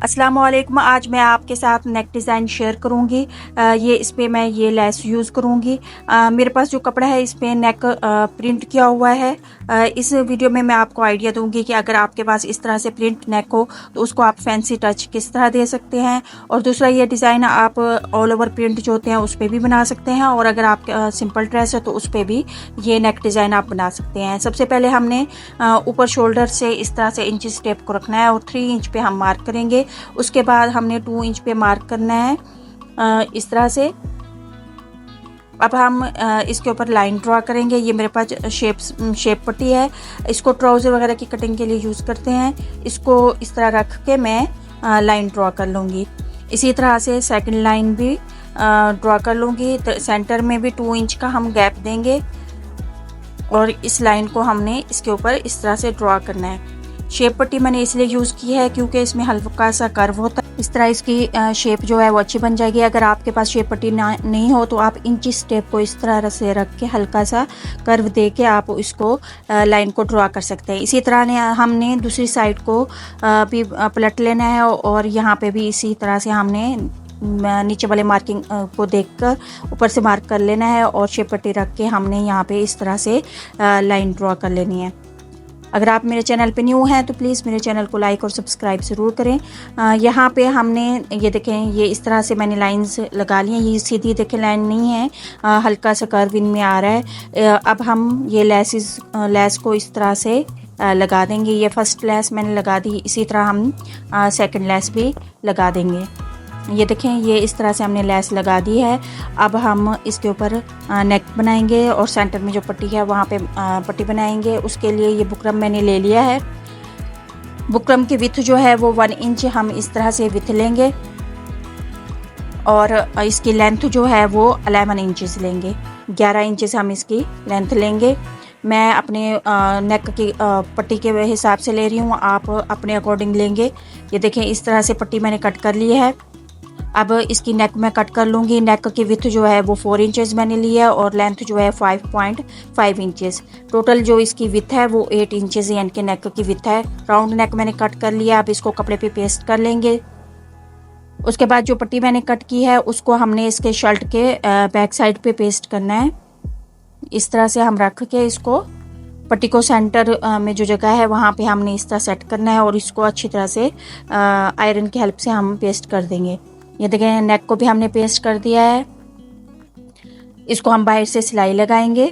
अस्सलाम वालेकुम। आज मैं आपके साथ नेक डिज़ाइन शेयर करूंगी। इस पे मैं ये लेस यूज़ करूंगी। मेरे पास जो कपड़ा है इस पे नेक प्रिंट किया हुआ है। इस वीडियो में मैं आपको आइडिया दूंगी कि अगर आपके पास इस तरह से प्रिंट नेक हो तो उसको आप फैंसी टच किस तरह दे सकते हैं। और दूसरा ये डिज़ाइन आप ऑल ओवर प्रिंट जो होते हैं उस पर भी बना सकते हैं, और अगर आप सिंपल ड्रेस है तो उस पर भी ये नेक डिज़ाइन आप बना सकते हैं। सबसे पहले हमने ऊपर शोल्डर से इस तरह से इंच टेप को रखना है और 3 इंच पे हम मार्क करेंगे। उसके बाद हमने 2 इंच पे मार्क करना है इस तरह से। अब हम इसके ऊपर लाइन ड्रा करेंगे। ये मेरे पास शेप पट्टी है, इसको ट्राउज़र वगैरह की कटिंग के लिए यूज़ करते हैं। इसको इस तरह रख के मैं लाइन ड्रा कर लूँगी। इसी तरह से सेकंड लाइन भी ड्रा कर लूँगी। तो सेंटर में भी 2 इंच का हम गैप देंगे और इस लाइन को हमने इसके ऊपर इस तरह से ड्रा करना है। शेप पट्टी मैंने इसलिए यूज़ की है क्योंकि इसमें हल्का सा कर्व होता है। इस तरह इसकी शेप जो है वो अच्छी बन जाएगी। अगर आपके पास शेप पट्टी नहीं हो तो आप इंची स्टेप को इस तरह से रख के हल्का सा कर्व दे के आप इसको लाइन को ड्रा कर सकते हैं। इसी तरह हमने दूसरी साइड को भी पलट लेना है और यहाँ पे भी इसी तरह से हमने नीचे वाले मार्किंग को देखकर ऊपर से मार्क कर लेना है और शेप पट्टी रख के हमने यहाँ पे इस तरह से लाइन ड्रा कर लेनी है। अगर आप मेरे चैनल पे न्यू हैं तो प्लीज़ मेरे चैनल को लाइक और सब्सक्राइब ज़रूर करें। यहाँ पे हमने ये देखें, ये इस तरह से मैंने लाइंस लगा ली हैं। ये सीधी देखें लाइन नहीं है, हल्का सा कर्व इनमें आ रहा है। अब हम ये लेस को इस तरह से लगा देंगे। ये फर्स्ट लेस मैंने लगा दी, इसी तरह हम सेकंड लेस भी लगा देंगे। ये देखें, ये इस तरह से हमने लेस लगा दी है। अब हम इसके ऊपर नेक बनाएंगे और सेंटर में जो पट्टी है वहाँ पे पट्टी बनाएंगे। उसके लिए ये बुकरम मैंने ले लिया है। बुकरम की विथ जो है वो 1 इंच हम इस तरह से विथ लेंगे और इसकी लेंथ जो है वो 11 इंचेस लेंगे। 11 इंचेस हम इसकी लेंथ लेंगे। मैं अपने नेक की पट्टी के हिसाब से ले रही हूँ, आप अपने अकॉर्डिंग लेंगे। ये देखें, इस तरह से पट्टी मैंने कट कर ली है। अब इसकी नेक मैं कट कर लूँगी। नेक की विथ जो है वो 4 इंचेस मैंने लिया है और लेंथ जो है 5.5 इंचेस। टोटल जो इसकी विथ है वो 8 इंचेस यानी कि नेक की विथ है। राउंड नेक मैंने कट कर लिया। अब इसको कपड़े पे पेस्ट कर लेंगे। उसके बाद जो पट्टी मैंने कट की है उसको हमने इसके शर्ट के बैक साइड पे पेस्ट करना है। इस तरह से हम रख के इसको पट्टी को सेंटर में जो जगह है वहाँ पे हमने इस तरह सेट करना है और इसको अच्छी तरह से आयरन की हेल्प से हम पेस्ट कर देंगे। ये देखें, नेक को भी हमने पेस्ट कर दिया है। इसको हम बाहर से सिलाई लगाएंगे।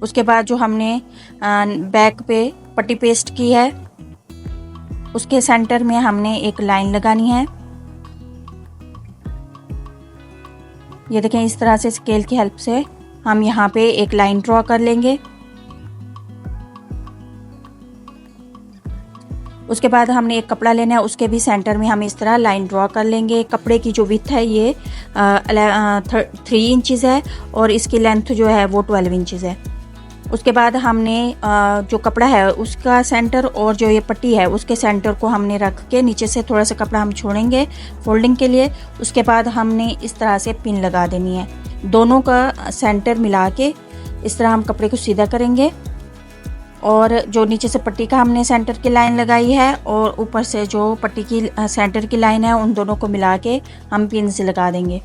उसके बाद जो हमने बैक पे पट्टी पेस्ट की है उसके सेंटर में हमने एक लाइन लगानी है। ये देखें, इस तरह से स्केल की हेल्प से हम यहाँ पे एक लाइन ड्रॉ कर लेंगे। उसके बाद हमने एक कपड़ा लेना है, उसके भी सेंटर में हम इस तरह लाइन ड्रॉ कर लेंगे। कपड़े की जो विड्थ है ये 3 इंचेस है और इसकी लेंथ जो है वो 12 इंचेस है। उसके बाद हमने जो कपड़ा है उसका सेंटर और जो ये पट्टी है उसके सेंटर को हमने रख के नीचे से थोड़ा सा कपड़ा हम छोड़ेंगे फोल्डिंग के लिए। उसके बाद हमने इस तरह से पिन लगा देनी है। दोनों का सेंटर मिला के इस तरह हम कपड़े को सीधा करेंगे और जो नीचे से पट्टी का हमने सेंटर की लाइन लगाई है और ऊपर से जो पट्टी की सेंटर की लाइन है उन दोनों को मिला के हम पिन से लगा देंगे।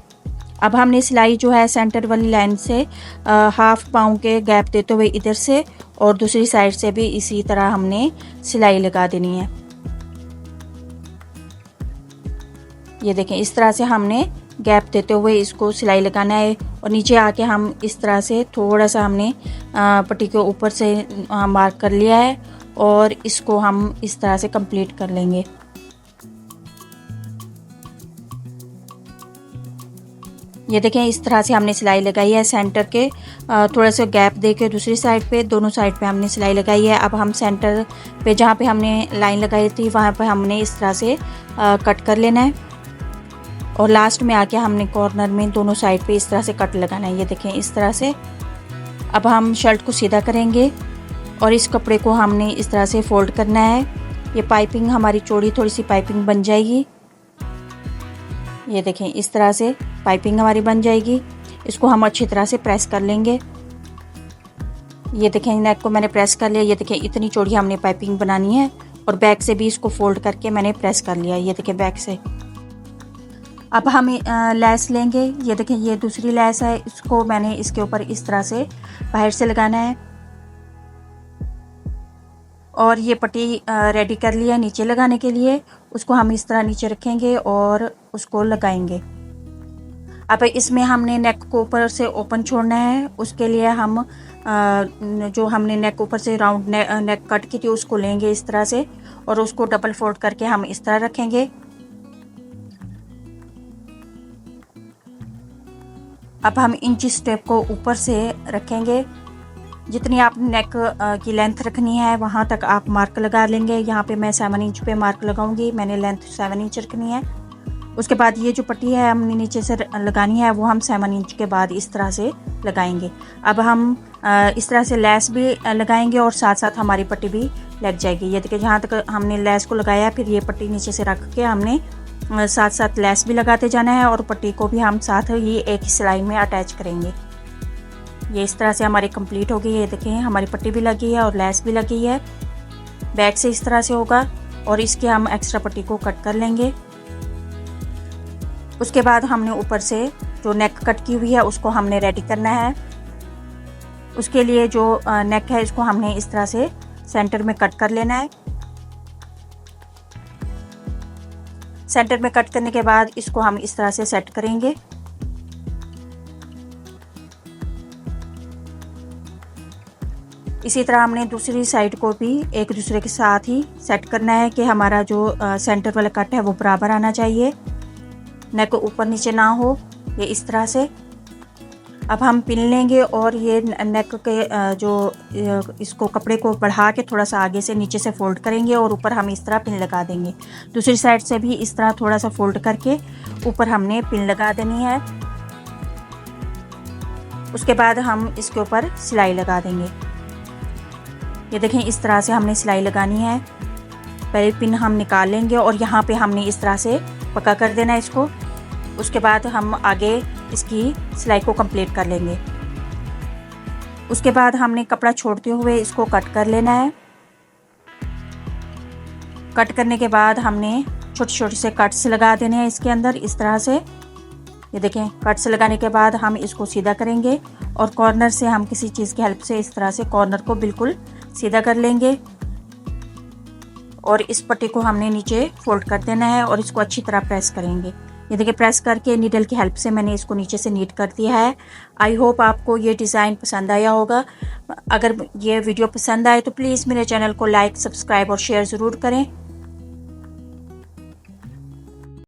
अब हमने सिलाई जो है सेंटर वाली लाइन से हाफ पाँव के गैप देते हुए इधर से और दूसरी साइड से भी इसी तरह हमने सिलाई लगा देनी है। ये देखें, इस तरह से हमने गैप देते हुए इसको सिलाई लगाना है और नीचे आके हम इस तरह से थोड़ा सा हमने पट्टी के ऊपर से मार्क कर लिया है और इसको हम इस तरह से कंप्लीट कर लेंगे। ये देखें, इस तरह से हमने सिलाई लगाई है। सेंटर के थोड़ा सा गैप दे के दूसरी साइड पे, दोनों साइड पे हमने सिलाई लगाई है। अब हम सेंटर पे जहाँ पे हमने लाइन लगाई थी वहाँ पे हमने इस तरह से कट कर लेना है और लास्ट में आके हमने कॉर्नर में दोनों साइड पे इस तरह से कट लगाना है। ये देखें, इस तरह से। अब हम शर्ट को सीधा करेंगे और इस कपड़े को हमने इस तरह से फोल्ड करना है। ये पाइपिंग हमारी चौड़ी थोड़ी सी पाइपिंग बन जाएगी। ये देखें, इस तरह से पाइपिंग हमारी बन जाएगी। इसको हम अच्छी तरह से प्रेस कर लेंगे। ये देखें, नेक को मैंने प्रेस कर लिया। ये देखें, इतनी चौड़ी हमने पाइपिंग बनानी है और बैक से भी इसको फोल्ड करके मैंने प्रेस कर लिया। ये देखिए बैक से। अब हम लैस लेंगे। ये देखें ये दूसरी लैस है, इसको मैंने इसके ऊपर इस तरह से बाहर से लगाना है। और ये पट्टी रेडी कर लिया नीचे लगाने के लिए। उसको हम इस तरह नीचे रखेंगे और उसको लगाएंगे। अब इसमें हमने नेक को ऊपर से ओपन छोड़ना है। उसके लिए हम जो हमने नेक ऊपर से राउंड नेक कट की थी उसको लेंगे इस तरह से और उसको डबल फोल्ड करके हम इस तरह रखेंगे। अब हम इंच स्टेप को ऊपर से रखेंगे। जितनी आप नेक की लेंथ रखनी है वहाँ तक आप मार्क लगा लेंगे। यहाँ पे मैं 7 इंच पे मार्क लगाऊंगी। मैंने लेंथ 7 इंच रखनी है। उसके बाद ये जो पट्टी है हमने नीचे से लगानी है वो हम 7 इंच के बाद इस तरह से लगाएंगे। अब हम इस तरह से लेस भी लगाएंगे और साथ साथ हमारी पट्टी भी लग जाएगी। ये देखिए जहाँ तक हमने लेस को लगाया फिर ये पट्टी नीचे से रख के हमने साथ साथ लेस भी लगाते जाना है और पट्टी को भी हम साथ ही एक ही सिलाई में अटैच करेंगे। ये इस तरह से हमारी कंप्लीट हो गई है। देखें हमारी पट्टी भी लगी है और लेस भी लगी है। बैक से इस तरह से होगा और इसके हम एक्स्ट्रा पट्टी को कट कर लेंगे। उसके बाद हमने ऊपर से जो नेक कट की हुई है उसको हमने रेडी करना है। उसके लिए जो नेक है इसको हमने इस तरह से सेंटर में कट कर लेना है। सेंटर में कट करने के बाद इसको हम इस तरह से सेट करेंगे। इसी तरह हमने दूसरी साइड को भी एक दूसरे के साथ ही सेट करना है कि हमारा जो सेंटर वाला कट है वो बराबर आना चाहिए, नेक ऊपर नीचे ना हो। ये इस तरह से। अब हम पिन लेंगे और ये नेक के जो इसको कपड़े को बढ़ा के थोड़ा सा आगे से नीचे से फोल्ड करेंगे और ऊपर हम इस तरह पिन लगा देंगे। दूसरी साइड से भी इस तरह थोड़ा सा फोल्ड करके ऊपर हमने पिन लगा देनी है। उसके बाद हम इसके ऊपर सिलाई लगा देंगे। ये देखें इस तरह से हमने सिलाई लगानी है। पहले पिन हम निकाल लेंगे और यहाँ पे हमने इस तरह से पक्का कर देना है इसको। उसके बाद हम आगे इसकी सिलाई को कंप्लीट कर लेंगे। उसके बाद हमने कपड़ा छोड़ते हुए इसको कट कर लेना है। कट करने के बाद हमने छोटे छोटे से कट्स लगा देने हैं इसके अंदर इस तरह से। ये देखें कट्स लगाने के बाद हम इसको सीधा करेंगे और कॉर्नर से हम किसी चीज़ की हेल्प से इस तरह से कॉर्नर को बिल्कुल सीधा कर लेंगे और इस पट्टी को हमने नीचे फोल्ड कर देना है और इसको अच्छी तरह प्रेस करेंगे। ये देखिए प्रेस करके नीडल की हेल्प से मैंने इसको नीचे से नीट कर दिया है। आई होप आपको ये डिज़ाइन पसंद आया होगा। अगर ये वीडियो पसंद आए तो प्लीज़ मेरे चैनल को लाइक, सब्सक्राइब और शेयर ज़रूर करें।